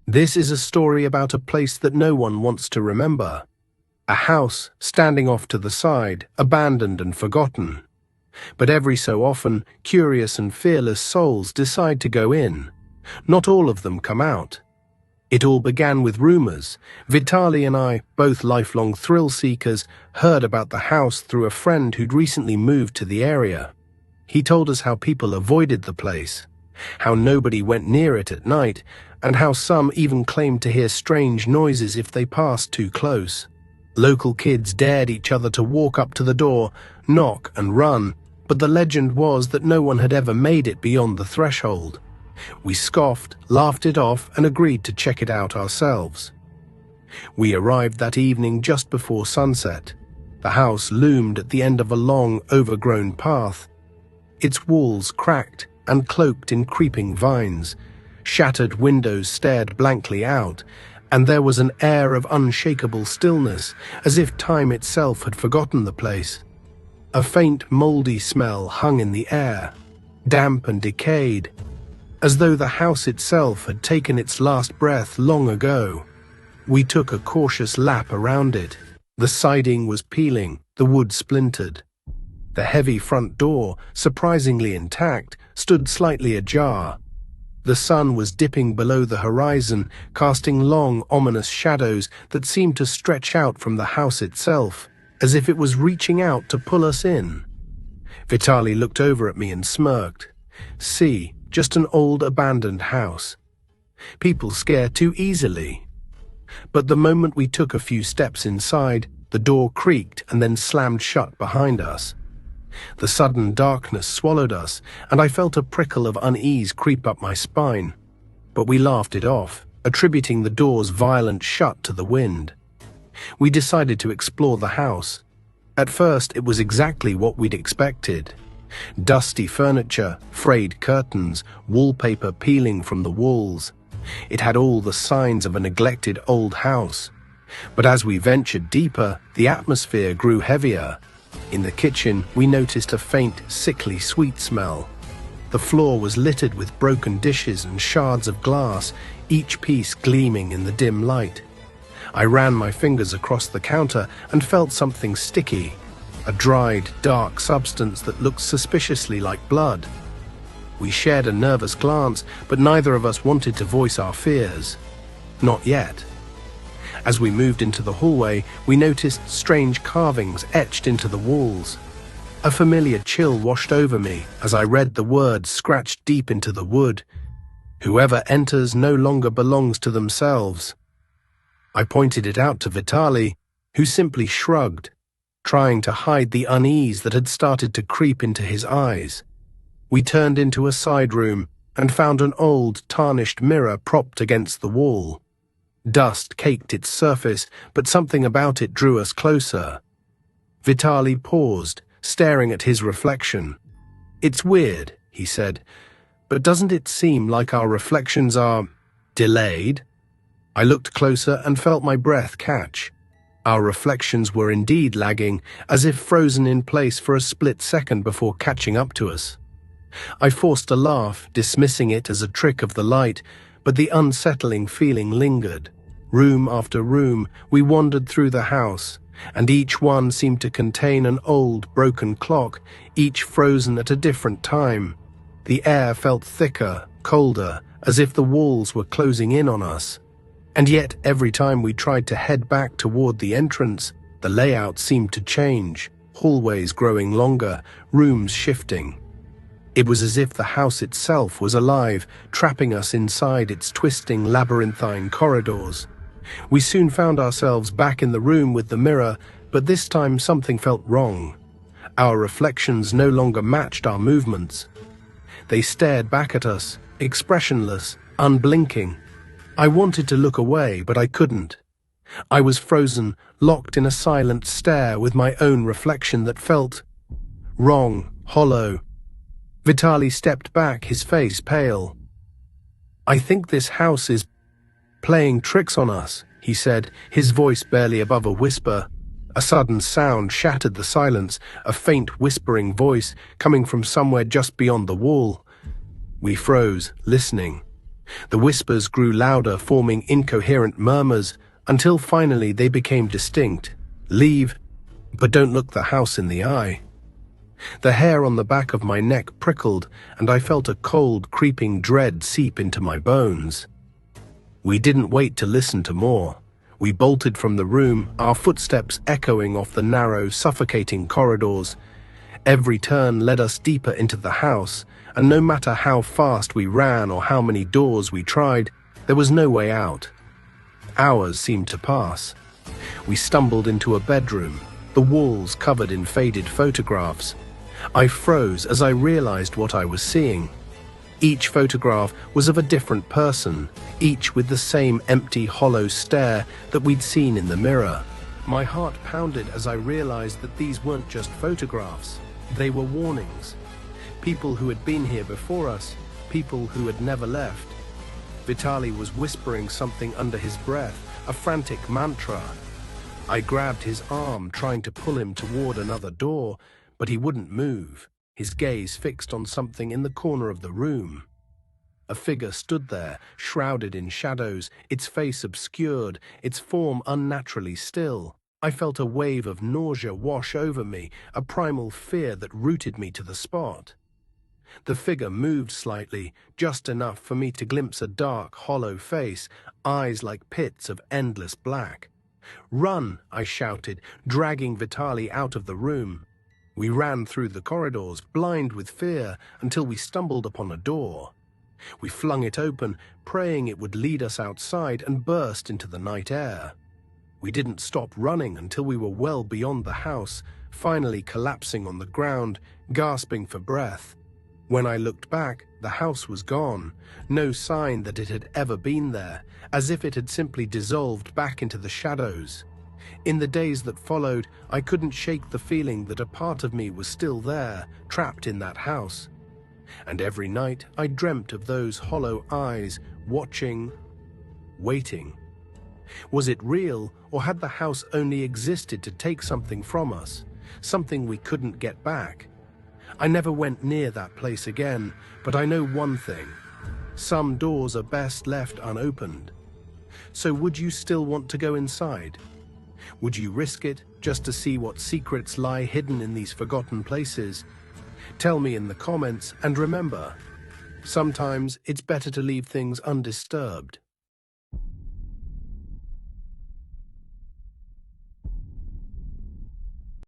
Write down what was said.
This is a story about a place that no one wants to remember. A house standing off to the side, abandoned and forgotten. But every so often, curious and fearless souls decide to go in. Not all of them come out. It all began with rumors. Vitali and I, both lifelong thrill seekers, heard about the house through a friend who'd recently moved to the area. He told us how people avoided the place, how nobody went near it at night, and how some even claimed to hear strange noises if they passed too close. Local kids dared each other to walk up to the door, knock and run, but the legend was that no one had ever made it beyond the threshold. We scoffed, laughed it off, and agreed to check it out ourselves. We arrived that evening just before sunset. The house loomed at the end of a long, overgrown path. Its walls cracked and cloaked in creeping vines. Shattered windows stared blankly out, and there was an air of unshakable stillness, as if time itself had forgotten the place. A faint, mouldy smell hung in the air, damp and decayed, as though the house itself had taken its last breath long ago. We took a cautious lap around it. The siding was peeling, the wood splintered. The heavy front door, surprisingly intact, stood slightly ajar. The sun was dipping below the horizon, casting long, ominous shadows that seemed to stretch out from the house itself, as if it was reaching out to pull us in. Vitali looked over at me and smirked. See, just an old abandoned house. People scare too easily. But the moment we took a few steps inside, the door creaked and then slammed shut behind us. The sudden darkness swallowed us, and I felt a prickle of unease creep up my spine. But we laughed it off, attributing the door's violent shut to the wind. We decided to explore the house. At first, it was exactly what we'd expected. Dusty furniture, frayed curtains, wallpaper peeling from the walls. It had all the signs of a neglected old house. But as we ventured deeper, the atmosphere grew heavier. In the kitchen, we noticed a faint, sickly sweet smell. The floor was littered with broken dishes and shards of glass, each piece gleaming in the dim light. I ran my fingers across the counter and felt something sticky, a dried, dark substance that looked suspiciously like blood. We shared a nervous glance, but neither of us wanted to voice our fears. Not yet. As we moved into the hallway, we noticed strange carvings etched into the walls. A familiar chill washed over me as I read the words scratched deep into the wood. Whoever enters no longer belongs to themselves. I pointed it out to Vitali, who simply shrugged, trying to hide the unease that had started to creep into his eyes. We turned into a side room and found an old, tarnished mirror propped against the wall. Dust caked its surface, but something about it drew us closer. Vitali paused, staring at his reflection. "It's weird," he said, "but doesn't it seem like our reflections are delayed?" I looked closer and felt my breath catch. Our reflections were indeed lagging, as if frozen in place for a split second before catching up to us. I forced a laugh, dismissing it as a trick of the light, but the unsettling feeling lingered. Room after room, we wandered through the house, and each one seemed to contain an old, broken clock, each frozen at a different time. The air felt thicker, colder, as if the walls were closing in on us. And yet, every time we tried to head back toward the entrance, the layout seemed to change, hallways growing longer, rooms shifting. It was as if the house itself was alive, trapping us inside its twisting, labyrinthine corridors. We soon found ourselves back in the room with the mirror, but this time something felt wrong. Our reflections no longer matched our movements. They stared back at us, expressionless, unblinking. I wanted to look away, but I couldn't. I was frozen, locked in a silent stare with my own reflection that felt wrong, hollow. Vitali stepped back, his face pale. "I think this house is playing tricks on us," he said, his voice barely above a whisper. A sudden sound shattered the silence, a faint whispering voice coming from somewhere just beyond the wall. We froze, listening. The whispers grew louder, forming incoherent murmurs, until finally they became distinct. Leave, but don't look the house in the eye. The hair on the back of my neck prickled, and I felt a cold, creeping dread seep into my bones. We didn't wait to listen to more. We bolted from the room, our footsteps echoing off the narrow, suffocating corridors. Every turn led us deeper into the house, and no matter how fast we ran or how many doors we tried, there was no way out. Hours seemed to pass. We stumbled into a bedroom, the walls covered in faded photographs. I froze as I realized what I was seeing. Each photograph was of a different person, each with the same empty, hollow stare that we'd seen in the mirror. My heart pounded as I realized that these weren't just photographs. They were warnings. People who had been here before us, people who had never left. Vitaly was whispering something under his breath, a frantic mantra. I grabbed his arm, trying to pull him toward another door, but he wouldn't move, his gaze fixed on something in the corner of the room. A figure stood there, shrouded in shadows, its face obscured, its form unnaturally still. I felt a wave of nausea wash over me, a primal fear that rooted me to the spot. The figure moved slightly, just enough for me to glimpse a dark, hollow face, eyes like pits of endless black. "Run!" I shouted, dragging Vitaly out of the room. We ran through the corridors, blind with fear, until we stumbled upon a door. We flung it open, praying it would lead us outside, and burst into the night air. We didn't stop running until we were well beyond the house, finally collapsing on the ground, gasping for breath. When I looked back, the house was gone, no sign that it had ever been there, as if it had simply dissolved back into the shadows. In the days that followed, I couldn't shake the feeling that a part of me was still there, trapped in that house. And every night I dreamt of those hollow eyes, watching, waiting. Was it real, or had the house only existed to take something from us, something we couldn't get back? I never went near that place again, but I know one thing. Some doors are best left unopened. So would you still want to go inside? Would you risk it just to see what secrets lie hidden in these forgotten places? Tell me in the comments, and remember, sometimes it's better to leave things undisturbed.